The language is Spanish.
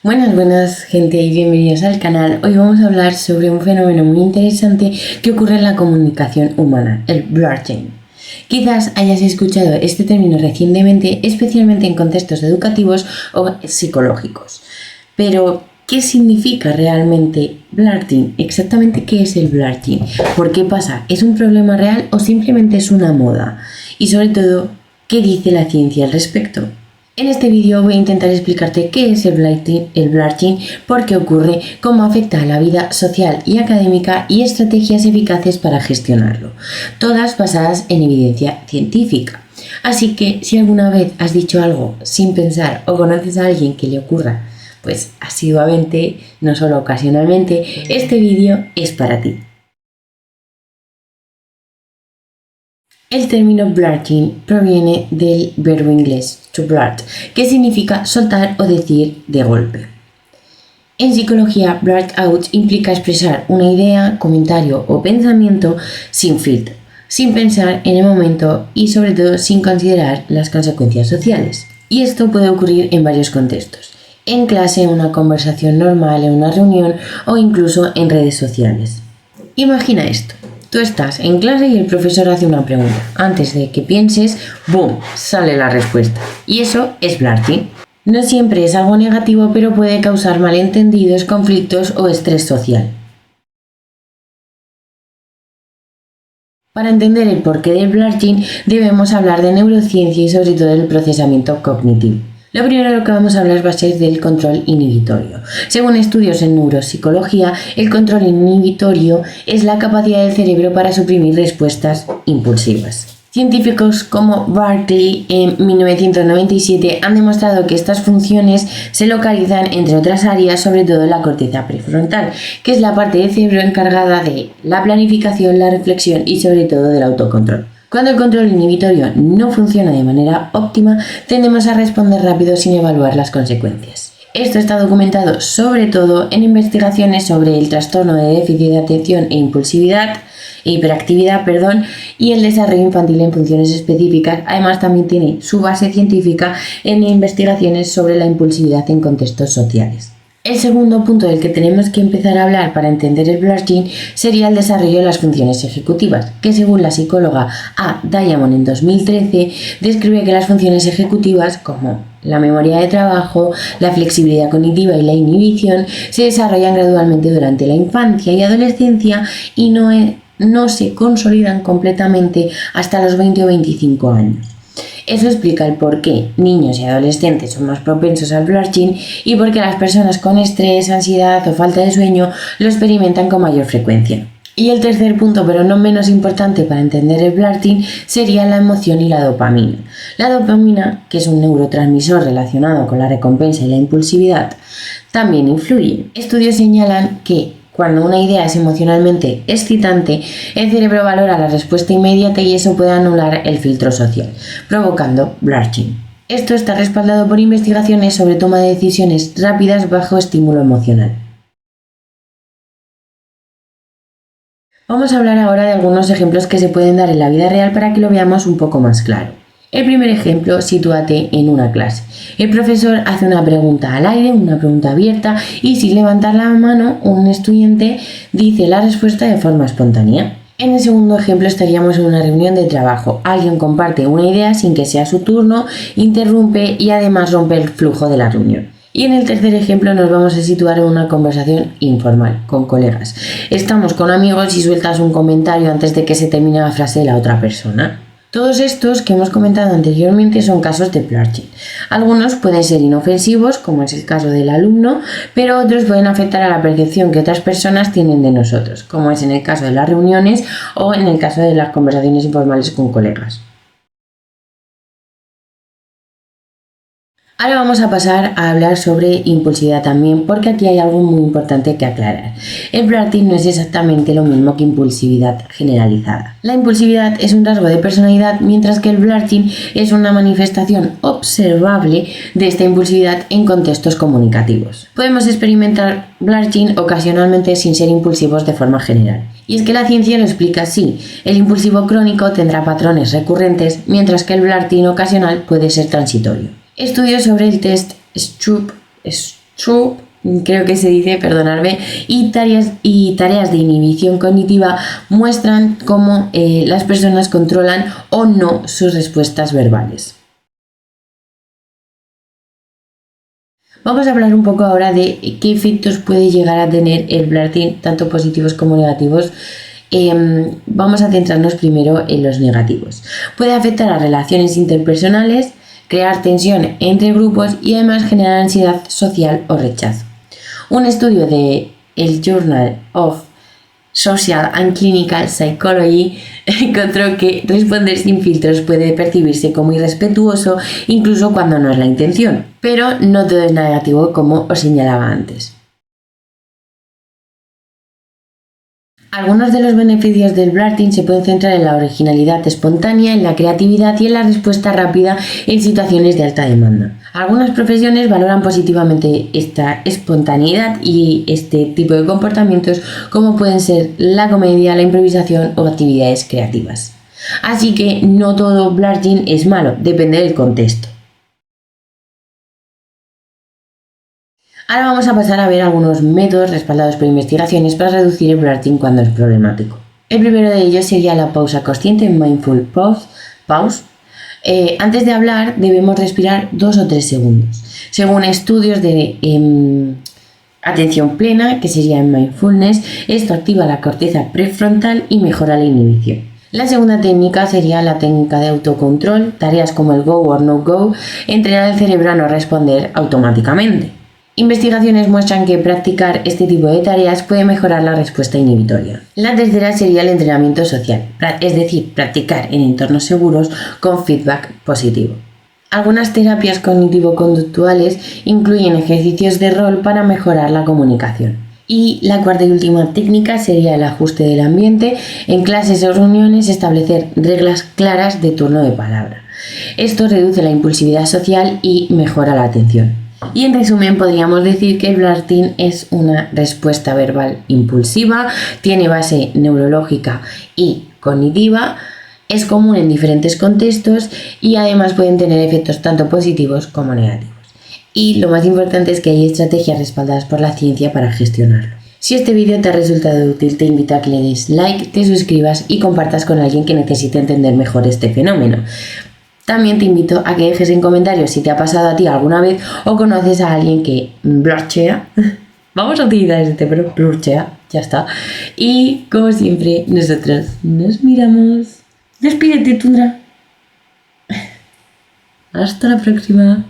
Buenas gente y bienvenidos al canal. Hoy vamos a hablar sobre un fenómeno muy interesante que ocurre en la comunicación humana, el blurting. Quizás hayas escuchado este término recientemente, especialmente en contextos educativos o psicológicos. Pero, ¿qué significa realmente blurting? Exactamente, ¿qué es el blurting? ¿Por qué pasa? ¿Es un problema real o simplemente es una moda? Y sobre todo, ¿qué dice la ciencia al respecto? En este vídeo voy a intentar explicarte qué es el blurting, por qué ocurre, cómo afecta a la vida social y académica y estrategias eficaces para gestionarlo, todas basadas en evidencia científica. Así que si alguna vez has dicho algo sin pensar o conoces a alguien que le ocurra, pues asiduamente, no solo ocasionalmente, este vídeo es para ti. El término blurting proviene del verbo inglés to blurt, que significa soltar o decir de golpe. En psicología, blurt out implica expresar una idea, comentario o pensamiento sin filtro, sin pensar en el momento y sobre todo sin considerar las consecuencias sociales. Y esto puede ocurrir en varios contextos: en clase, en una conversación normal, en una reunión o incluso en redes sociales. Imagina esto. Tú estás en clase y el profesor hace una pregunta. Antes de que pienses, ¡boom!, sale la respuesta. Y eso es blurting. No siempre es algo negativo, pero puede causar malentendidos, conflictos o estrés social. Para entender el porqué del blurting, debemos hablar de neurociencia y sobre todo del procesamiento cognitivo. Lo primero que vamos a hablar va a ser del control inhibitorio. Según estudios en neuropsicología, el control inhibitorio es la capacidad del cerebro para suprimir respuestas impulsivas. Científicos como Berkeley en 1997 han demostrado que estas funciones se localizan entre otras áreas, sobre todo en la corteza prefrontal, que es la parte del cerebro encargada de la planificación, la reflexión y sobre todo del autocontrol. Cuando el control inhibitorio no funciona de manera óptima, tendemos a responder rápido sin evaluar las consecuencias. Esto está documentado sobre todo en investigaciones sobre el trastorno de déficit de atención e hiperactividad, y el desarrollo infantil en funciones específicas. Además, también tiene su base científica en investigaciones sobre la impulsividad en contextos sociales. El segundo punto del que tenemos que empezar a hablar para entender el blurting sería el desarrollo de las funciones ejecutivas, que según la psicóloga A. Diamond en 2013 describe que las funciones ejecutivas, como la memoria de trabajo, la flexibilidad cognitiva y la inhibición, se desarrollan gradualmente durante la infancia y adolescencia y no se consolidan completamente hasta los 20 o 25 años. Eso explica el por qué niños y adolescentes son más propensos al blurting y por qué las personas con estrés, ansiedad o falta de sueño lo experimentan con mayor frecuencia. Y el tercer punto, pero no menos importante para entender el blurting, sería la emoción y la dopamina. La dopamina, que es un neurotransmisor relacionado con la recompensa y la impulsividad, también influye. Estudios señalan que cuando una idea es emocionalmente excitante, el cerebro valora la respuesta inmediata y eso puede anular el filtro social, provocando blurting. Esto está respaldado por investigaciones sobre toma de decisiones rápidas bajo estímulo emocional. Vamos a hablar ahora de algunos ejemplos que se pueden dar en la vida real para que lo veamos un poco más claro. El primer ejemplo, sitúate en una clase. El profesor hace una pregunta al aire, una pregunta abierta, y sin levantar la mano, un estudiante dice la respuesta de forma espontánea. En el segundo ejemplo estaríamos en una reunión de trabajo. Alguien comparte una idea sin que sea su turno, interrumpe y además rompe el flujo de la reunión. Y en el tercer ejemplo nos vamos a situar en una conversación informal, con colegas. Estamos con amigos y sueltas un comentario antes de que se termine la frase de la otra persona. Todos estos que hemos comentado anteriormente son casos de blurting. Algunos pueden ser inofensivos, como es el caso del alumno, pero otros pueden afectar a la percepción que otras personas tienen de nosotros, como es en el caso de las reuniones o en el caso de las conversaciones informales con colegas. Ahora vamos a pasar a hablar sobre impulsividad también, porque aquí hay algo muy importante que aclarar. El blurting no es exactamente lo mismo que impulsividad generalizada. La impulsividad es un rasgo de personalidad, mientras que el blurting es una manifestación observable de esta impulsividad en contextos comunicativos. Podemos experimentar blurting ocasionalmente sin ser impulsivos de forma general. Y es que la ciencia lo explica así: el impulsivo crónico tendrá patrones recurrentes, mientras que el blurting ocasional puede ser transitorio. Estudios sobre el test Stroop True, creo que se dice, perdonadme, y tareas de inhibición cognitiva muestran cómo las personas controlan o no sus respuestas verbales. Vamos a hablar un poco ahora de qué efectos puede llegar a tener el blurting, tanto positivos como negativos. Vamos a centrarnos primero en los negativos. Puede afectar a relaciones interpersonales, crear tensión entre grupos y además generar ansiedad social o rechazo. Un estudio de el Journal of Social and Clinical Psychology encontró que responder sin filtros puede percibirse como irrespetuoso incluso cuando no es la intención, pero no todo es negativo como os señalaba antes. Algunos de los beneficios del blurting se pueden centrar en la originalidad espontánea, en la creatividad y en la respuesta rápida en situaciones de alta demanda. Algunas profesiones valoran positivamente esta espontaneidad y este tipo de comportamientos, como pueden ser la comedia, la improvisación o actividades creativas. Así que no todo blurting es malo, depende del contexto. Ahora vamos a pasar a ver algunos métodos respaldados por investigaciones para reducir el blurting cuando es problemático. El primero de ellos sería la pausa consciente, mindful pause. Antes de hablar debemos respirar 2 o 3 segundos. Según estudios de atención plena, que sería en mindfulness, esto activa la corteza prefrontal y mejora la inhibición. La segunda técnica sería la técnica de autocontrol, tareas como el go or no go, entrenar el cerebro a no responder automáticamente. Investigaciones muestran que practicar este tipo de tareas puede mejorar la respuesta inhibitoria. La tercera sería el entrenamiento social, es decir, practicar en entornos seguros con feedback positivo. Algunas terapias cognitivo-conductuales incluyen ejercicios de rol para mejorar la comunicación. Y la cuarta y última técnica sería el ajuste del ambiente. En clases o reuniones establecer reglas claras de turno de palabra. Esto reduce la impulsividad social y mejora la atención. Y en resumen podríamos decir que el blurting es una respuesta verbal impulsiva, tiene base neurológica y cognitiva, es común en diferentes contextos y además pueden tener efectos tanto positivos como negativos. Y lo más importante es que hay estrategias respaldadas por la ciencia para gestionarlo. Si este vídeo te ha resultado útil, te invito a que le des like, te suscribas y compartas con alguien que necesite entender mejor este fenómeno. También te invito a que dejes en comentarios si te ha pasado a ti alguna vez o conoces a alguien que blurchea. Vamos a utilizar este, pero blurchea, ya está. Y como siempre, nosotros nos miramos. Despídete, Tundra. Hasta la próxima.